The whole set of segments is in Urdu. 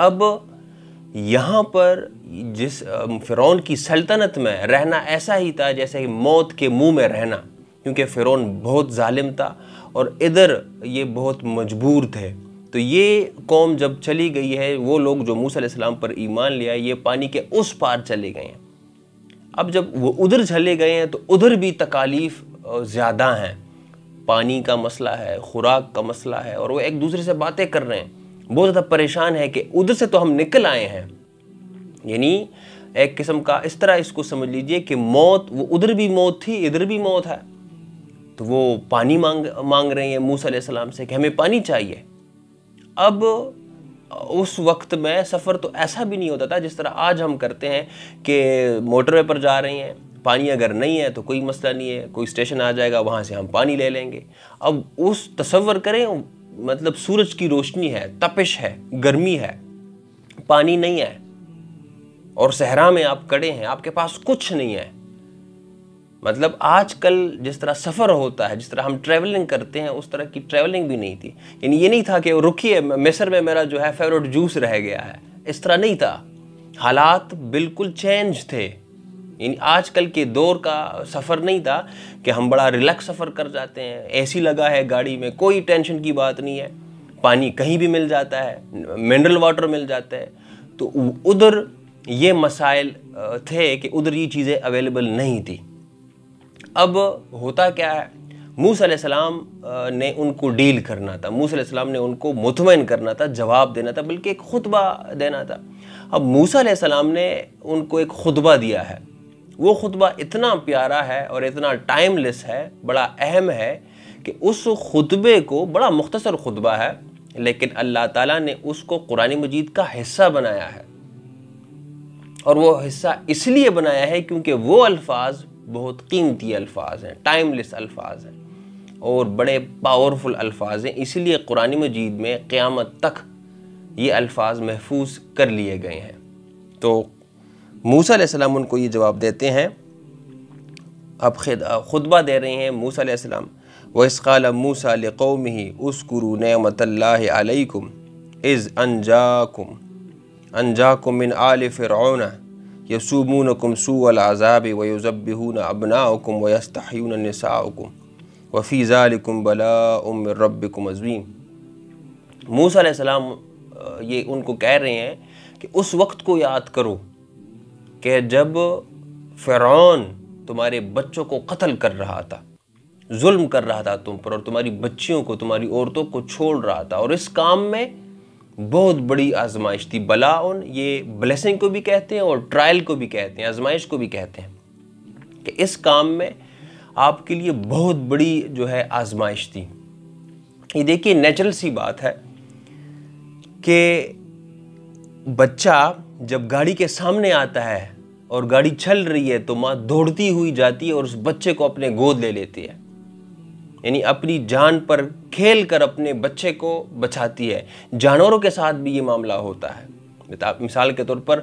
اب یہاں پر جس فرعون کی سلطنت میں رہنا ایسا ہی تھا جیسے کہ موت کے منہ میں رہنا، کیونکہ فرعون بہت ظالم تھا اور ادھر یہ بہت مجبور تھے۔ تو یہ قوم جب چلی گئی ہے، وہ لوگ جو موسیٰ علیہ السلام پر ایمان لیا، یہ پانی کے اس پار چلے گئے ہیں۔ اب جب وہ ادھر چلے گئے ہیں تو ادھر بھی تکالیف زیادہ ہیں، پانی کا مسئلہ ہے، خوراک کا مسئلہ ہے، اور وہ ایک دوسرے سے باتیں کر رہے ہیں، بہت زیادہ پریشان ہے کہ ادھر سے تو ہم نکل آئے ہیں۔ یعنی ایک قسم کا اس طرح اس کو سمجھ لیجئے کہ موت، وہ ادھر بھی موت تھی، ادھر بھی موت ہے، تو وہ پانی مانگ رہے ہیں موسیٰ علیہ السلام سے کہ ہمیں پانی چاہیے۔ اب اس وقت میں سفر تو ایسا بھی نہیں ہوتا تھا جس طرح آج ہم کرتے ہیں کہ موٹر وے پر جا رہے ہیں، پانی اگر نہیں ہے تو کوئی مسئلہ نہیں ہے، کوئی اسٹیشن آ جائے گا، وہاں سے ہم پانی لے لیں گے۔ اب اس تصور کریں، مطلب سورج کی روشنی ہے، تپش ہے، گرمی ہے، پانی نہیں ہے، اور صحرا میں آپ کھڑے ہیں، آپ کے پاس کچھ نہیں ہے۔ مطلب آج کل جس طرح سفر ہوتا ہے، جس طرح ہم ٹریولنگ کرتے ہیں، اس طرح کی ٹریولنگ بھی نہیں تھی۔ یعنی یہ نہیں تھا کہ رکیے مصر میں میرا جو ہے فیوریٹ جوس رہ گیا ہے، اس طرح نہیں تھا، حالات بالکل چینج تھے۔ یعنی آج کل کے دور کا سفر نہیں تھا کہ ہم بڑا ریلیکس سفر کر جاتے ہیں، اے سی لگا ہے گاڑی میں، کوئی ٹینشن کی بات نہیں ہے، پانی کہیں بھی مل جاتا ہے، منرل واٹر مل جاتا ہے۔ تو ادھر یہ مسائل تھے کہ ادھر یہ چیزیں اویلیبل نہیں تھی۔ اب ہوتا کیا ہے، موسیٰ علیہ السلام نے ان کو ڈیل کرنا تھا، موسیٰ علیہ السلام نے ان کو مطمئن کرنا تھا، جواب دینا تھا، بلکہ ایک خطبہ دینا تھا۔ اب موسیٰ علیہ السلام نے ان کو ایک خطبہ دیا ہے، وہ خطبہ اتنا پیارا ہے اور اتنا ٹائم لیس ہے، بڑا اہم ہے کہ اس خطبے کو، بڑا مختصر خطبہ ہے لیکن اللہ تعالیٰ نے اس کو قرآن مجید کا حصہ بنایا ہے، اور وہ حصہ اس لیے بنایا ہے کیونکہ وہ الفاظ بہت قیمتی الفاظ ہیں، ٹائم لیس الفاظ ہیں اور بڑے پاورفل الفاظ ہیں، اسی لیے قرآن مجید میں قیامت تک یہ الفاظ محفوظ کر لیے گئے ہیں۔ تو موسیٰ علیہ السلام ان کو یہ جواب دیتے ہیں، اب خطبہ دے رہے ہیں موسیٰ علیہ السلام۔ وَإِذْ قَالَ مُوسَىٰ لِقَوْمِهِ اذْكُرُوا نِعْمَةَ اللَّهِ عَلَيْكُمْ إِذْ أَنْجَاكُمْ مِنْ آلِ فِرْعَوْنَ يَسُومُونَكُمْ سُوءَ الْعَذَابِ وَيُذَبِّحُونَ أَبْنَاءَكُمْ وَيَسْتَحْيُونَ نِسَاءَكُمْ وَفِي ذَلِكُمْ بَلَاءٌ مِّن رَّبِّكُمْ عَظِيمٌ۔ موسیٰ علیہ السلام یہ ان کو کہہ رہے ہیں کہ اس وقت کو یاد کرو کہ جب فرعون تمہارے بچوں کو قتل کر رہا تھا، ظلم کر رہا تھا تم پر، اور تمہاری بچیوں کو، تمہاری عورتوں کو چھوڑ رہا تھا، اور اس کام میں بہت بڑی آزمائش تھی۔ بلاؤن یہ بلیسنگ کو بھی کہتے ہیں اور ٹرائل کو بھی کہتے ہیں، آزمائش کو بھی کہتے ہیں، کہ اس کام میں آپ کے لیے بہت بڑی جو ہے آزمائش تھی۔ یہ دیکھیے نیچرل سی بات ہے کہ بچہ جب گاڑی کے سامنے آتا ہے اور گاڑی چل رہی ہے تو ماں دوڑتی ہوئی جاتی ہے اور اس بچے کو اپنے گود لے لیتی ہے، یعنی اپنی جان پر کھیل کر اپنے بچے کو بچاتی ہے۔ جانوروں کے ساتھ بھی یہ معاملہ ہوتا ہے۔ مثال کے طور پر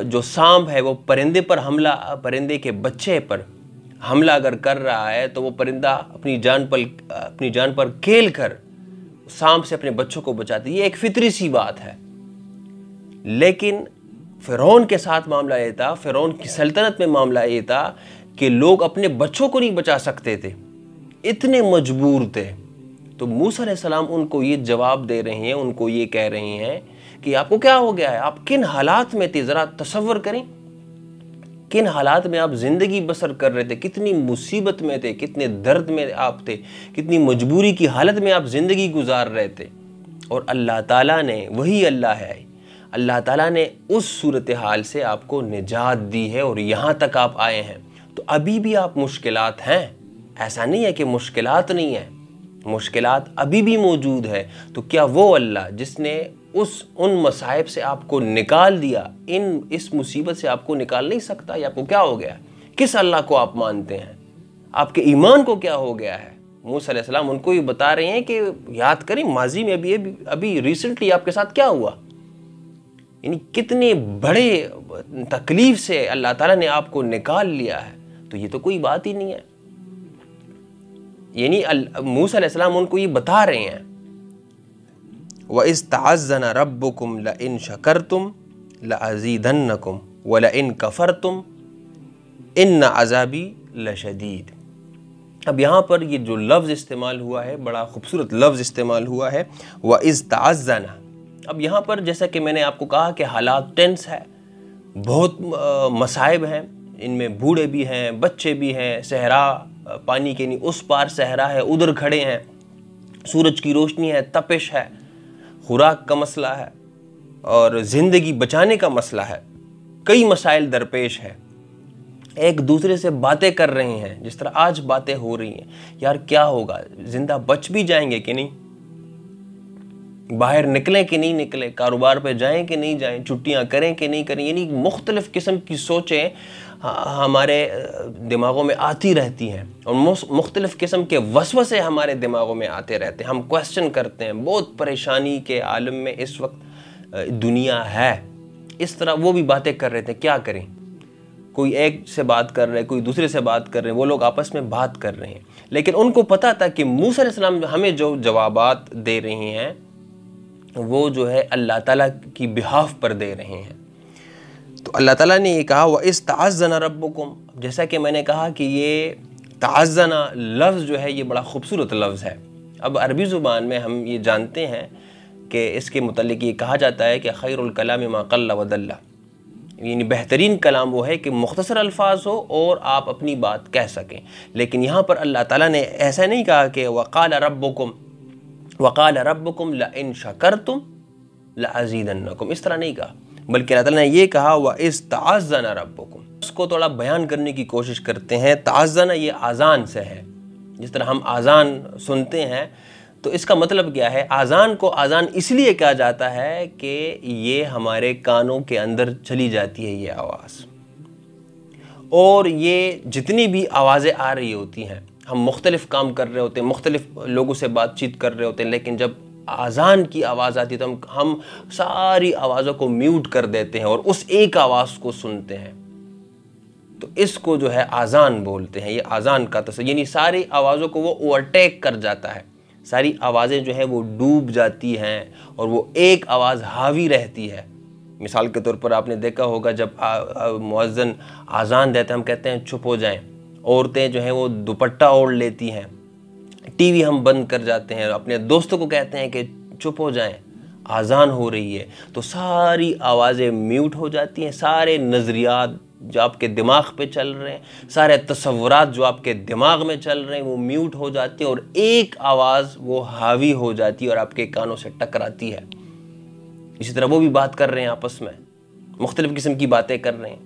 جو سانپ ہے وہ پرندے کے بچے پر حملہ اگر کر رہا ہے تو وہ پرندہ اپنی جان پر کھیل کر سانپ سے اپنے بچوں کو بچاتی ہے، یہ ایک فطری سی بات ہے۔ لیکن فرعون کے ساتھ معاملہ یہ تھا، فرعون کی سلطنت میں معاملہ یہ تھا کہ لوگ اپنے بچوں کو نہیں بچا سکتے تھے، اتنے مجبور تھے۔ تو موسیٰ علیہ السلام ان کو یہ جواب دے رہے ہیں، ان کو یہ کہہ رہے ہیں کہ آپ کو کیا ہو گیا ہے، آپ کن حالات میں تھے، ذرا تصور کریں، کن حالات میں آپ زندگی بسر کر رہے تھے، کتنی مصیبت میں تھے، کتنے درد میں آپ تھے، کتنی مجبوری کی حالت میں آپ زندگی گزار رہے تھے، اور اللہ تعالیٰ نے، وہی اللہ ہے، اللہ تعالیٰ نے اس صورتحال سے آپ کو نجات دی ہے اور یہاں تک آپ آئے ہیں۔ تو ابھی بھی آپ مشکلات ہیں، ایسا نہیں ہے کہ مشکلات نہیں ہیں، مشکلات ابھی بھی موجود ہے۔ تو کیا وہ اللہ جس نے ان مصائب سے آپ کو نکال دیا، اس مصیبت سے آپ کو نکال نہیں سکتا؟ یا آپ کو کیا ہو گیا؟ کس اللہ کو آپ مانتے ہیں؟ آپ کے ایمان کو کیا ہو گیا ہے؟ موسیٰ علیہ السلام ان کو یہ بتا رہے ہیں کہ یاد کریں ماضی میں ابھی ریسنٹلی آپ کے ساتھ کیا ہوا، یعنی کتنے بڑے تکلیف سے اللہ تعالیٰ نے آپ کو نکال لیا ہے۔ تو یہ تو کوئی بات ہی نہیں ہے۔ یعنی موسیٰ علیہ السلام ان کو یہ بتا رہے ہیں۔ وَإِذْ تَعَزَّنَ رَبُّكُمْ لَئِن شَكَرْتُمْ لَأَزِيدَنَّكُمْ وَلَئِن كَفَرْتُمْ إِنَّ عَذَابِي لَشَدِيدٌ۔ اب یہاں پر یہ جو لفظ استعمال ہوا ہے بڑا خوبصورت لفظ استعمال ہوا ہے، وَإِذْ تَعَزَّنَ۔ اب یہاں پر جیسا کہ میں نے آپ کو کہا کہ حالات ٹینس ہے، بہت مصائب ہیں، ان میں بوڑھے بھی ہیں، بچے بھی ہیں، صحرا پانی کے نہیں اس پار صحرا ہے، ادھر کھڑے ہیں، سورج کی روشنی ہے، تپش ہے، خوراک کا مسئلہ ہے اور زندگی بچانے کا مسئلہ ہے، کئی مسائل درپیش ہے، ایک دوسرے سے باتیں کر رہے ہیں جس طرح آج باتیں ہو رہی ہیں، یار کیا ہوگا، زندہ بچ بھی جائیں گے کہ نہیں، باہر نکلیں کہ نہیں نکلیں، کاروبار پہ جائیں کہ نہیں جائیں، چھٹیاں کریں کہ نہیں کریں، یعنی مختلف قسم کی سوچیں ہمارے دماغوں میں آتی رہتی ہیں اور مختلف قسم کے وسوسے ہمارے دماغوں میں آتے رہتے ہیں، ہم کویسچن کرتے ہیں، بہت پریشانی کے عالم میں اس وقت دنیا ہے۔ اس طرح وہ بھی باتیں کر رہے تھے، کیا کریں، کوئی ایک سے بات کر رہے، کوئی دوسرے سے بات کر رہے، وہ لوگ آپس میں بات کر رہے ہیں، لیکن ان کو پتا تھا کہ موسیٰ علیہ السلام ہمیں جو جوابات دے رہے ہیں وہ جو ہے اللہ تعالیٰ کی بہاف پر دے رہے ہیں۔ تو اللہ تعالیٰ نے یہ کہا وَإِذْ تَعَزَّنَ رَبُّكُمْ، جیسا کہ میں نے کہا کہ یہ تعزنہ لفظ جو ہے یہ بڑا خوبصورت لفظ ہے۔ اب عربی زبان میں ہم یہ جانتے ہیں کہ اس کے متعلق یہ کہا جاتا ہے کہ خیر الکلام ما قل ودل، یعنی بہترین کلام وہ ہے کہ مختصر الفاظ ہو اور آپ اپنی بات کہہ سکیں، لیکن یہاں پر اللہ تعالیٰ نے ایسا نہیں کہا کہ وَقَالَ رَبُّكُمْ لَئِن شَكَرْتُمْ لَأَزِيدَنَّكُمْ، اس طرح نہیں کہا، بلکہ اللہ تعالیٰ نے یہ کہا وَإِذْ تَعَزَّنَ رَبُّكُمْ۔ اس کو تھوڑا بیان کرنے کی کوشش کرتے ہیں، تعزنہ یہ آذان سے ہے، جس طرح ہم آذان سنتے ہیں تو اس کا مطلب کیا ہے، آذان کو آذان اس لیے کہا جاتا ہے کہ یہ ہمارے کانوں کے اندر چلی جاتی ہے یہ آواز، اور یہ جتنی بھی آوازیں آ رہی ہوتی ہیں، ہم مختلف کام کر رہے ہوتے ہیں، مختلف لوگوں سے بات چیت کر رہے ہوتے ہیں، لیکن جب آذان کی آواز آتی ہے تو ہم ساری آوازوں کو میوٹ کر دیتے ہیں اور اس ایک آواز کو سنتے ہیں، تو اس کو جو ہے آذان بولتے ہیں۔ یہ آذان کا تصور، یعنی ساری آوازوں کو وہ اوورٹیک کر جاتا ہے، ساری آوازیں جو ہیں وہ ڈوب جاتی ہیں اور وہ ایک آواز حاوی رہتی ہے۔ مثال کے طور پر آپ نے دیکھا ہوگا جب مؤذن آذان دیتا ہے، ہم کہتے ہیں چپ ہو جائیں، عورتیں جو ہیں وہ دوپٹہ اوڑھ لیتی ہیں، ٹی وی ہم بند کر جاتے ہیں، اپنے دوستوں کو کہتے ہیں کہ چپ ہو جائیں، آذان ہو رہی ہے، تو ساری آوازیں میوٹ ہو جاتی ہیں، سارے نظریات جو آپ کے دماغ پہ چل رہے ہیں، سارے تصورات جو آپ کے دماغ میں چل رہے ہیں وہ میوٹ ہو جاتے ہیں اور ایک آواز وہ حاوی ہو جاتی ہے اور آپ کے کانوں سے ٹکراتی ہے۔ اسی طرح وہ بھی بات کر رہے ہیں آپس میں، مختلف قسم کی باتیں کر رہے ہیں۔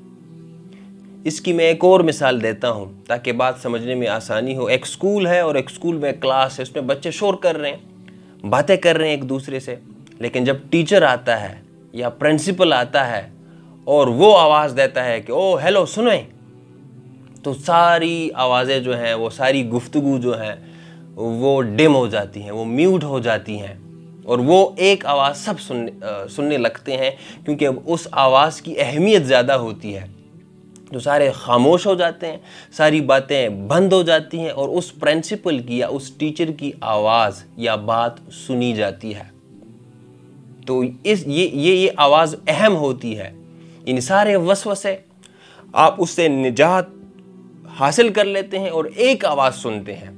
اس کی میں ایک اور مثال دیتا ہوں تاکہ بات سمجھنے میں آسانی ہو۔ ایک سکول ہے اور ایک سکول میں کلاس ہے، اس میں بچے شور کر رہے ہیں، باتیں کر رہے ہیں ایک دوسرے سے، لیکن جب ٹیچر آتا ہے یا پرنسپل آتا ہے اور وہ آواز دیتا ہے کہ او ہیلو سنیں، تو ساری آوازیں جو ہیں، وہ ساری گفتگو جو ہیں وہ ڈم ہو جاتی ہیں، وہ میوٹ ہو جاتی ہیں اور وہ ایک آواز سب سننے لگتے ہیں، کیونکہ اس آواز کی اہمیت زیادہ ہوتی ہے، جو سارے خاموش ہو جاتے ہیں، ساری باتیں بند ہو جاتی ہیں اور اس پرنسپل کی یا اس ٹیچر کی آواز یا بات سنی جاتی ہے۔ تو یہ آواز اہم ہوتی ہے، ان سارے وسوسے آپ اس سے نجات حاصل کر لیتے ہیں اور ایک آواز سنتے ہیں۔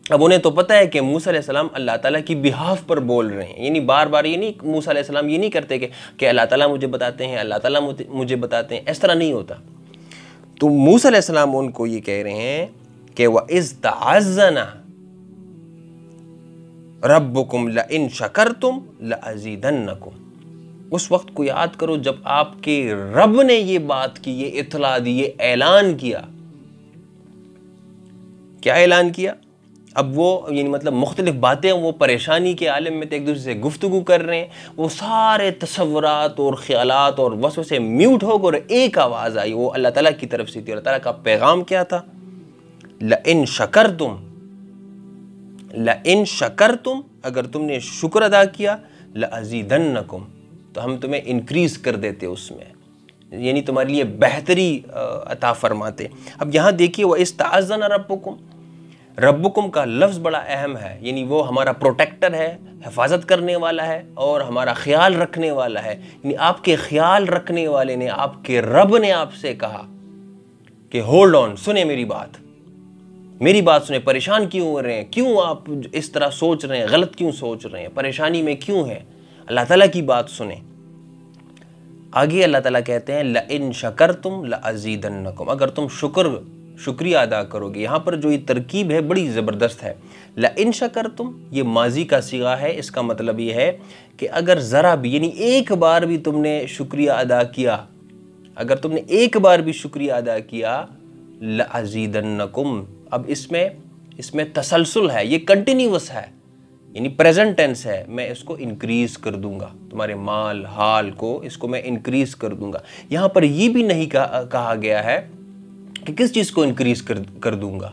اب انہیں تو پتہ ہے کہ موسیٰ علیہ السلام اللہ تعالیٰ کی بہاف پر بول رہے ہیں، یعنی بار بار یہ نہیں، موسیٰ علیہ السلام یہ نہیں کرتے کہ اللہ تعالیٰ مجھے بتاتے ہیں، اللہ تعالیٰ مجھے بتاتے ہیں، اس طرح نہیں ہوتا۔ تو موسیٰ علیہ السلام ان کو یہ کہہ رہے ہیں کہ وَإِذْ تَعَزَّنَ رَبُّكُمْ لَئِن شَكَرْتُمْ لَأَزِيدَنَّكُمْ۔ اس وقت کو یاد کرو جب آپ کے رب نے یہ بات کی، یہ اطلاع دی، یہ اعلان کیا۔ کیا اعلان کیا؟ اب وہ یعنی مطلب مختلف باتیں، وہ پریشانی کے عالم میں ایک دوسرے سے گفتگو کر رہے ہیں، وہ سارے تصورات اور خیالات اور وسوسے میوٹ ہو گئے اور ایک آواز آئی، وہ اللہ تعالیٰ کی طرف سے تھی۔ اللہ تعالیٰ کا پیغام کیا تھا؟ لَإِن شَكَرْتُمْ، لَإِن شَكَرْتُمْ، اگر تم نے شکر ادا کیا، لَأَزِيدَنَّكُمْ، تو ہم تمہیں انکریز کر دیتے اس میں، یعنی تمہارے لیے بہتری عطا فرماتے۔ اب یہاں دیکھیے وَإِذْ تَعَزَّنَ رَبُّكُمْ، ربکم کا لفظ بڑا اہم ہے، یعنی وہ ہمارا پروٹیکٹر ہے، حفاظت کرنے والا ہے اور ہمارا خیال رکھنے والا ہے. یعنی آپ کے خیال رکھنے والے نے، آپ کے رب نے آپ سے کہا کہ ہولڈ آن، سنیں میری بات سنیں. پریشان کیوں ہو رہے ہیں؟ کیوں آپ اس طرح سوچ رہے ہیں؟ غلط کیوں سوچ رہے ہیں؟ پریشانی میں کیوں ہیں؟ اللہ تعالیٰ کی بات سنیں. آگے اللہ تعالیٰ کہتے ہیں لَإِن شَكَرْتُمْ لَأَزِيدَنَّكُمْ، اگر تم شکریہ ادا کرو گے. یہاں پر جو یہ ترکیب ہے بڑی زبردست ہے. لَإِن شَكَرْتُمْ یہ ماضی کا صیغہ ہے. اس کا مطلب یہ ہے کہ اگر ذرا بھی، یعنی ایک بار بھی تم نے شکریہ ادا کیا، اگر تم نے ایک بار بھی شکریہ ادا کیا، لَأَزِيدَنَّكُمْ. اب اس میں تسلسل ہے، یہ کنٹینیوس ہے، یعنی پریزنٹ ٹینس ہے. میں اس کو انکریز کر دوں گا، تمہارے مال حال کو اس کو میں انکریز کر دوں گا. یہاں پر یہ بھی نہیں کہا گیا ہے کہ کس چیز کو انکریز کر دوں گا.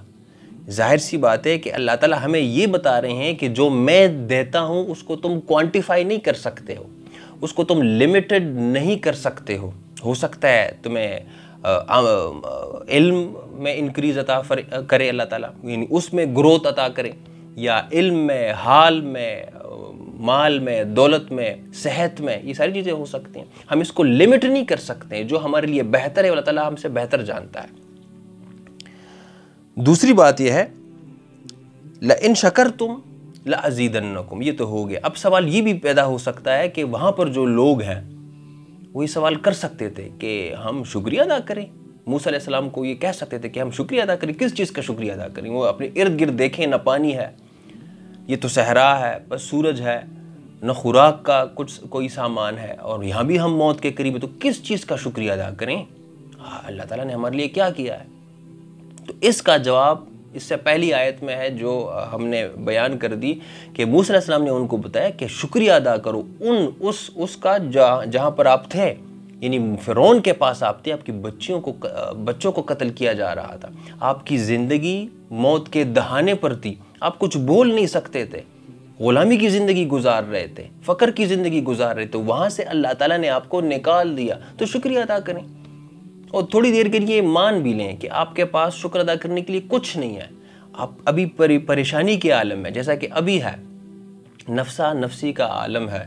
ظاہر سی بات ہے کہ اللہ تعالیٰ ہمیں یہ بتا رہے ہیں کہ جو میں دیتا ہوں اس کو تم کوانٹیفائی نہیں کر سکتے ہو، اس کو تم لمیٹڈ نہیں کر سکتے ہو. ہو سکتا ہے تمہیں علم میں انکریز عطا کرے اللہ تعالیٰ، یعنی اس میں گروتھ عطا کرے، یا علم میں، حال میں، مال میں، دولت میں، صحت میں، یہ ساری چیزیں ہو سکتی ہیں. ہم اس کو لمٹ نہیں کر سکتے ہیں. جو ہمارے لیے بہتر ہے اللہ تعالیٰ ہم سے بہتر جانتا ہے. دوسری بات یہ ہے لَإِن شَكَرْتُمْ لَأَزِيدَنَّكُمْ، یہ تو ہو گیا. اب سوال یہ بھی پیدا ہو سکتا ہے کہ وہاں پر جو لوگ ہیں وہ یہ سوال کر سکتے تھے کہ ہم شکریہ ادا کریں. موسیٰ علیہ السلام کو یہ کہہ سکتے تھے کہ ہم شکریہ ادا کریں. کس چیز کا شکریہ ادا کریں؟ وہ اپنے ارد گرد دیکھیں، نہ پانی ہے، یہ تو صحرا ہے، بس سورج ہے، نہ خوراک کا کوئی سامان ہے، اور یہاں بھی ہم موت کے قریب ہیں، تو کس چیز کا شکریہ ادا کریں؟ اللہ تعالیٰ نے ہمارے لیے کیا کیا ہے؟ تو اس کا جواب اس سے پہلی آیت میں ہے جو ہم نے بیان کر دی کہ موسیٰ علیہ السلام نے ان کو بتایا کہ شکریہ ادا کرو اس کا جہاں پر آپ تھے. یعنی فرعون کے پاس آپ تھے، آپ کی بچوں کو قتل کیا جا رہا تھا، آپ کی زندگی موت کے دہانے پر تھی، آپ کچھ بول نہیں سکتے تھے، غلامی کی زندگی گزار رہے تھے، فقر کی زندگی گزار رہے تھے. وہاں سے اللہ تعالیٰ نے آپ کو نکال دیا، تو شکریہ ادا کریں. اور تھوڑی دیر کے لیے مان بھی لیں کہ آپ کے پاس شکر ادا کرنے کے لیے کچھ نہیں ہے. آپ ابھی پریشانی کے عالم میں، جیسا کہ ابھی ہے، نفسی کا عالم ہے.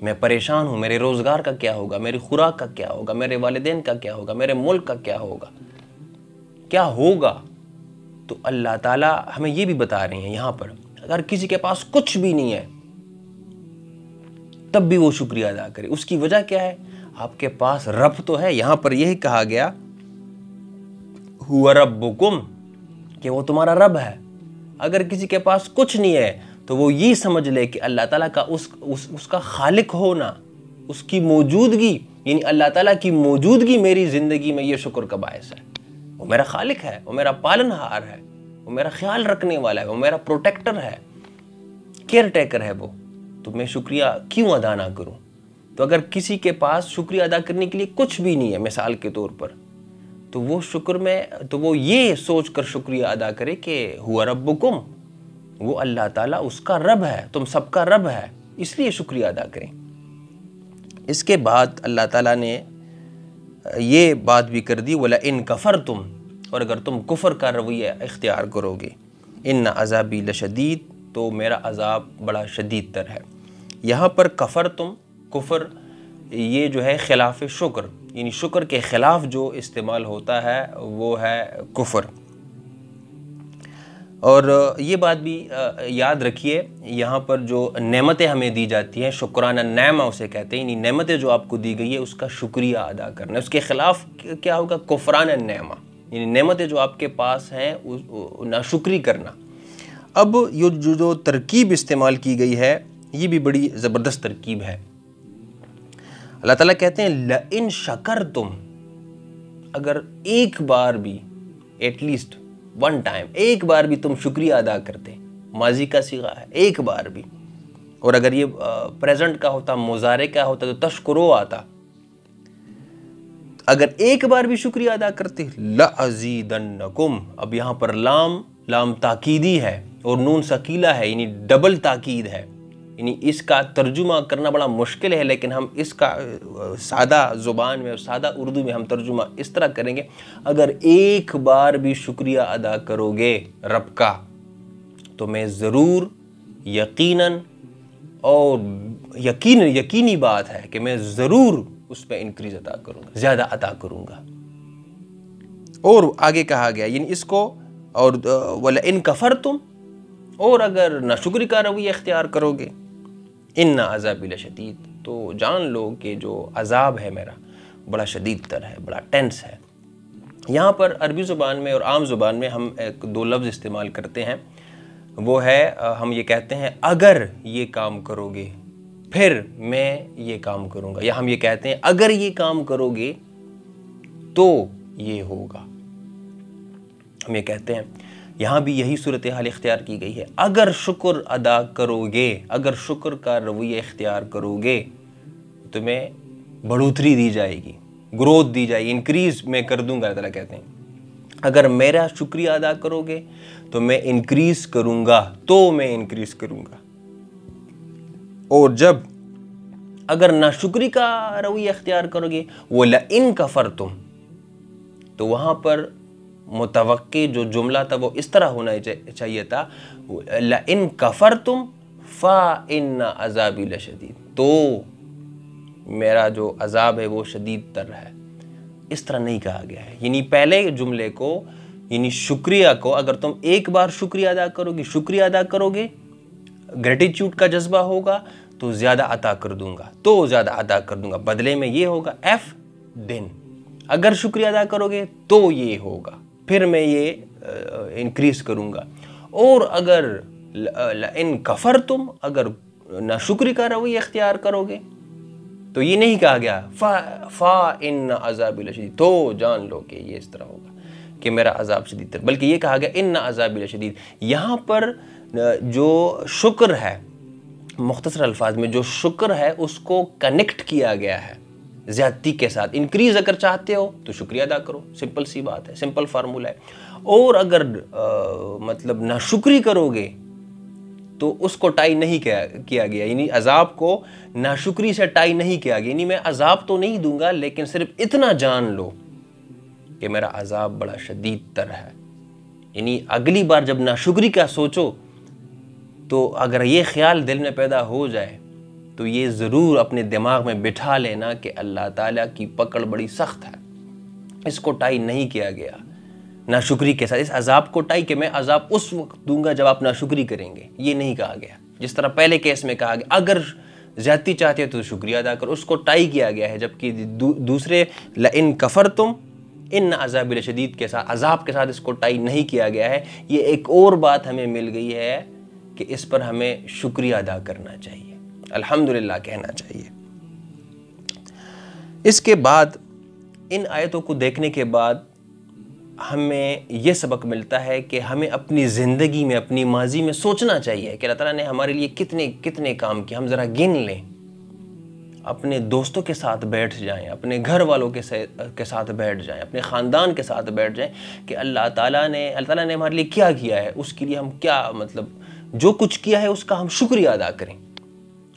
میں پریشان ہوں، میرے روزگار کا کیا ہوگا، میری خوراک کا کیا ہوگا، میرے والدین کا کیا ہوگا، میرے ملک کا کیا ہوگا. تو اللہ تعالیٰ ہمیں یہ بھی بتا رہے ہیں یہاں پر اگر کسی کے پاس کچھ بھی نہیں ہے تب بھی وہ شکریہ ادا کرے. اس کی وجہ کیا ہے؟ آپ کے پاس رب تو ہے. یہاں پر یہی کہا گیا ہوا ربکم، کہ وہ تمہارا رب ہے. اگر کسی کے پاس کچھ نہیں ہے تو وہ یہ سمجھ لے کہ اللہ تعالیٰ کا اس کا خالق ہونا، اس کی موجودگی، یعنی اللہ تعالیٰ کی موجودگی میری زندگی میں یہ شکر کا باعث ہے. وہ میرا خالق ہے، وہ میرا پالن ہار ہے، وہ میرا خیال رکھنے والا ہے، وہ میرا پروٹیکٹر ہے، کیئر ٹیکر ہے وہ. تو میں شکریہ کیوں ادا نہ کروں؟ تو اگر کسی کے پاس شکریہ ادا کرنے کے لیے کچھ بھی نہیں ہے مثال کے طور پر، تو وہ یہ سوچ کر شکریہ ادا کرے کہ ہوا ربکم، وہ اللہ تعالیٰ اس کا رب ہے، تم سب کا رب ہے، اس لیے شکریہ ادا کریں. اس کے بعد اللہ تعالیٰ نے یہ بات بھی کر دی وَلَئِن كَفَرْتُمْ، اور اگر تم کفر کا رویہ اختیار کرو گے، ان عذابی لشدید، تو میرا عذاب بڑا شدید تر ہے. یہاں پر کفر یہ جو ہے خلاف شکر، یعنی شکر کے خلاف جو استعمال ہوتا ہے وہ ہے کفر. اور یہ بات بھی یاد رکھیے، یہاں پر جو نعمتیں ہمیں دی جاتی ہیں، شکرانہ نعمہ اسے کہتے ہیں، یعنی نعمتیں جو آپ کو دی گئی ہے اس کا شکریہ ادا کرنا ہے. اس کے خلاف کیا ہوگا؟ کفرانہ نعمہ، یعنی نعمتیں جو آپ کے پاس ہیں ناشکری کرنا. اب یہ جو ترکیب استعمال کی گئی ہے یہ بھی بڑی زبردست ترکیب ہے. اللہ تعالیٰ کہتے ہیں لَإِن شَكَرْتُمْ، اگر ایک بار بھی، ایٹ لیسٹ ون ٹائم، ایک بار بھی تم شکریہ ادا کرتے، ماضی کا صیغہ ہے، ایک بار بھی. اور اگر یہ پریزنٹ کا ہوتا، مضارع کا ہوتا تو تشکرو آتا. اگر ایک بار بھی شکریہ ادا کرتے لَأَزِيدَنَّكُمْ، اب یہاں پر لام تاکیدی ہے اور نون ثقیلہ ہے، یعنی ڈبل تاکید ہے. یعنی اس کا ترجمہ کرنا بڑا مشکل ہے، لیکن ہم اس کا سادہ زبان میں اور سادہ اردو میں ہم ترجمہ اس طرح کریں گے، اگر ایک بار بھی شکریہ ادا کرو گے رب کا، تو میں ضرور، یقیناً اور یقینی بات ہے کہ میں ضرور اس پہ انکریز عطا کروں گا، زیادہ عطا کروں گا۔ اور آگے کہا گیا یعنی اس کو، اور وَلَئِن كَفَرْتُمْ، اور اگر ناشکری کا رویہ اختیار کرو گے، إِنَّ عَذَابِي لَشَدِيدٌ، تو جان لو کہ جو عذاب ہے میرا بڑا شدید تر ہے، بڑا ٹینس ہے۔ یہاں پر عربی زبان میں اور عام زبان میں ہم دو لفظ استعمال کرتے ہیں، وہ ہے ہم یہ کہتے ہیں اگر یہ کام کرو گے پھر میں یہ کام کروں گا، یا ہم یہ کہتے ہیں اگر یہ کام کرو گے تو یہ ہوگا۔ ہم یہ کہتے ہیں، یہاں بھی یہی صورتحال اختیار کی گئی ہے، اگر شکر ادا کرو گے، اگر شکر کا رویہ اختیار کرو گے تمہیں بڑھوتری دی جائے گی، گروتھ دی جائے گی، انکریز میں کر دوں گا۔ اللہ تعالیٰ کہتے ہیں اگر میرا شکریہ ادا کرو گے تو میں انکریز کروں گا، تو میں انکریز کروں گا۔ اور جب اگر ناشکری کا رویہ اختیار کرو گے، وَلَئِن كَفَرْتُمْ، تو وہاں پر متوقع جو جملہ تھا وہ اس طرح ہونا چاہیے تھا، لَئِن كَفَرْتُمْ فَإِنَّ عَذَابِي لَشَدِيدٌ، تو میرا جو عذاب ہے وہ شدید تر ہے۔ اس طرح نہیں کہا گیا ہے، یعنی پہلے جملے کو، یعنی شکریہ کو، اگر تم ایک بار شکریہ ادا کرو گے، گریٹیٹیوڈ کا جذبہ ہوگا تو زیادہ عطا کر دوں گا، بدلے میں یہ ہوگا ایف دن۔ اگر شکریہ ادا کرو گے تو یہ ہوگا، پھر میں یہ انکریز کروں گا۔ اور اگر لَئِن كَفَرْتُمْ، اگر ناشکری کا رویہ اختیار کرو گے تو یہ نہیں کہا گیا فَإِنَّ عَذَابِي لَشَدِيدٌ، تو جان لو کہ یہ اس طرح ہوگا کہ میرا عذاب شدید تر، بلکہ یہ کہا گیا إِنَّ عَذَابِي لَشَدِيدٌ۔ یہاں پر جو شکر ہے، مختصر الفاظ میں جو شکر ہے اس کو کنیکٹ کیا گیا ہے زیادتی کے ساتھ۔ انکریز اگر چاہتے ہو تو شکریہ ادا کرو، سمپل سی بات ہے، سمپل فارمولہ ہے۔ اور اگر مطلب ناشکری کرو گے تو اس کو ٹائی نہیں کیا گیا، یعنی عذاب کو ناشکری سے ٹائی نہیں کیا گیا، یعنی میں عذاب تو نہیں دوں گا لیکن صرف اتنا جان لو کہ میرا عذاب بڑا شدید تر ہے۔ یعنی اگلی بار جب ناشکری کا سوچو تو اگر یہ خیال دل میں پیدا ہو جائے تو یہ ضرور اپنے دماغ میں بٹھا لینا کہ اللہ تعالیٰ کی پکڑ بڑی سخت ہے، اس کو ٹائی نہیں کیا گیا ناشکری کے ساتھ، اس عذاب کو ٹائی کہ میں عذاب اس وقت دوں گا جب آپ ناشکری کریں گے، یہ نہیں کہا گیا۔ جس طرح پہلے کیس میں کہا گیا اگر زیادتی چاہتے تو شکریہ ادا کرو، اس کو ٹائی کیا گیا ہے، جبکہ دوسرے لَئِن كَفَرْتُمْ إِنَّ عَذَابِي لَشَدِيدٌ کے ساتھ، عذاب کے ساتھ اس کو ٹائی نہیں کیا گیا ہے۔ یہ ایک اور بات ہمیں مل گئی ہے کہ اس پر ہمیں شکریہ ادا کرنا چاہیے، الحمدللہ کہنا چاہیے۔ اس کے بعد ان آیتوں کو دیکھنے کے بعد ہمیں یہ سبق ملتا ہے کہ ہمیں اپنی زندگی میں، اپنی ماضی میں سوچنا چاہیے کہ اللہ تعالیٰ نے ہمارے لیے کتنے کام کیے، ہم ذرا گن لیں، اپنے دوستوں کے ساتھ بیٹھ جائیں، اپنے گھر والوں کے ساتھ بیٹھ جائیں، اپنے خاندان کے ساتھ بیٹھ جائیں کہ اللہ تعالیٰ نے ہمارے لیے کیا کیا ہے، اس کے لیے ہم کیا مطلب جو کچھ کیا ہے اس کا ہم شکریہ ادا کریں۔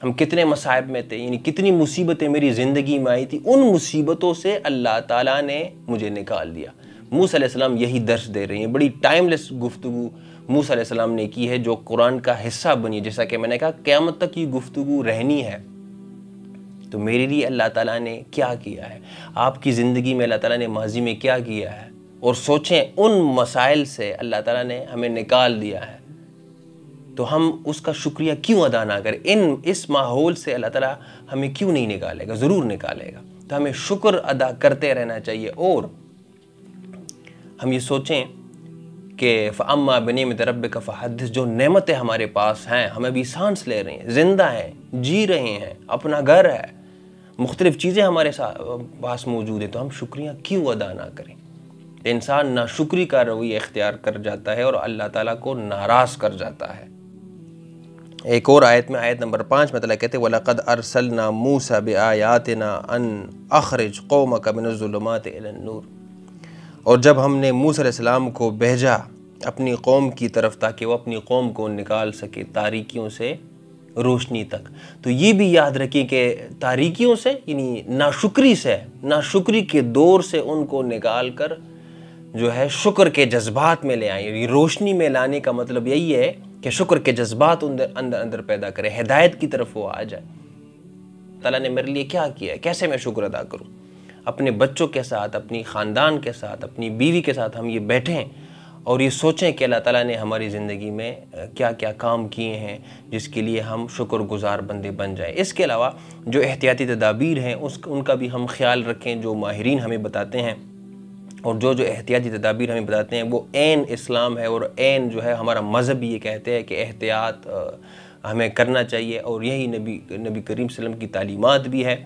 ہم کتنے مصائب میں تھے، یعنی کتنی مصیبتیں میری زندگی میں آئی تھی، ان مصیبتوں سے اللہ تعالیٰ نے مجھے نکال دیا۔ موسیٰ علیہ السلام یہی درس دے رہے ہیں، بڑی ٹائملیس گفتگو موسیٰ علیہ السلام نے کی ہے جو قرآن کا حصہ بنی، جیسا کہ میں نے کہا قیامت تک یہ گفتگو رہنی ہے۔ تو میرے لیے اللہ تعالیٰ نے کیا کیا ہے، آپ کی زندگی میں اللہ تعالیٰ نے ماضی میں کیا کیا ہے، اور سوچیں ان مسائل سے اللہ تعالیٰ نے ہمیں نکال دیا ہے، تو ہم اس کا شکریہ کیوں ادا نہ کریں؟ اس ماحول سے اللہ تعالیٰ ہمیں کیوں نہیں نکالے گا؟ ضرور نکالے گا۔ تو ہمیں شکر ادا کرتے رہنا چاہیے، اور ہم یہ سوچیں کہ فَأَمَّا بِنِعْمَتِ رَبِّكَ فَحَدِّثْ، جو نعمتیں ہمارے پاس ہیں، ہمیں بھی سانس لے رہے ہیں، زندہ ہیں، جی رہے ہیں، اپنا گھر ہے، مختلف چیزیں ہمارے پاس موجود ہیں، تو ہم شکریہ کیوں ادا نہ کریں؟ انسان ناشکری کا رویہ اختیار کر جاتا ہے اور اللہ تعالیٰ کو ناراض کر جاتا ہے۔ ایک اور آیت میں، آیت نمبر 5 میں اللہ کہتے ہیں وَلَقَدْ أَرْسَلْنَا مُوسَىٰ بِآيَاتِنَا أَنْ أَخْرِجْ قَوْمَكَ مِنَ الظُّلُمَاتِ إِلَى النُّورِ، اور جب ہم نے موسیٰ علیہ السلام کو بھیجا اپنی قوم کی طرف تاکہ وہ اپنی قوم کو نکال سکے تاریکیوں سے روشنی تک، تو یہ بھی یاد رکھیں کہ تاریکیوں سے یعنی ناشکری کے دور سے ان کو نکال کر جو ہے شکر کے جذبات میں لے آئیں۔ روشنی میں لانے کا مطلب یہی ہے کہ شکر کے جذبات اندر پیدا کرے، ہدایت کی طرف وہ آ جائے۔ تعالیٰ نے میرے لیے کیا کیا ہے، کیسے میں شکر ادا کروں؟ اپنے بچوں کے ساتھ، اپنی خاندان کے ساتھ، اپنی بیوی کے ساتھ ہم یہ بیٹھیں اور یہ سوچیں کہ اللہ تعالیٰ نے ہماری زندگی میں کیا کیا کام کیے ہیں جس کے لیے ہم شکر گزار بندے بن جائیں۔ اس کے علاوہ جو احتیاطی تدابیر ہیں ان کا بھی ہم خیال رکھیں، جو ماہرین ہمیں بتاتے ہیں، اور جو احتیاطی تدابیر ہمیں بتاتے ہیں وہ عین اسلام ہے، اور عین جو ہے ہمارا مذہب یہ کہتے ہیں کہ احتیاط ہمیں کرنا چاہیے، اور یہی نبی کریم صلی اللہ علیہ وسلم کی تعلیمات بھی ہے۔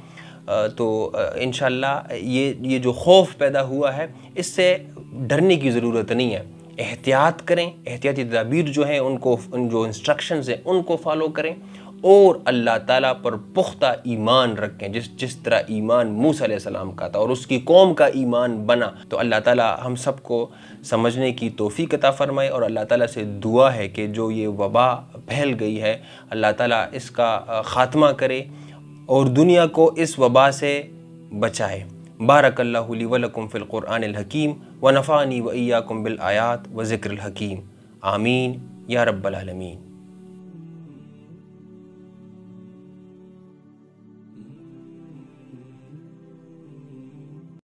تو انشاءاللہ یہ جو خوف پیدا ہوا ہے اس سے ڈرنے کی ضرورت نہیں ہے۔ احتیاط کریں، احتیاطی تدابیر جو ہیں ان جو انسٹرکشنز ہیں ان کو فالو کریں، اور اللہ تعالیٰ پر پختہ ایمان رکھیں، جس طرح ایمان موسیٰ علیہ السلام کا تھا اور اس کی قوم کا ایمان بنا۔ تو اللہ تعالیٰ ہم سب کو سمجھنے کی توفیق عطا فرمائے، اور اللہ تعالیٰ سے دعا ہے کہ جو یہ وبا پھیل گئی ہے اللہ تعالیٰ اس کا خاتمہ کرے اور دنیا کو اس وبا سے بچائے۔ بارک اللہ لی ولکم فی القرآن الحکیم ونفعنی وإیاکم بالآیات وذکر الحکیم، آمین یا رب العالمین۔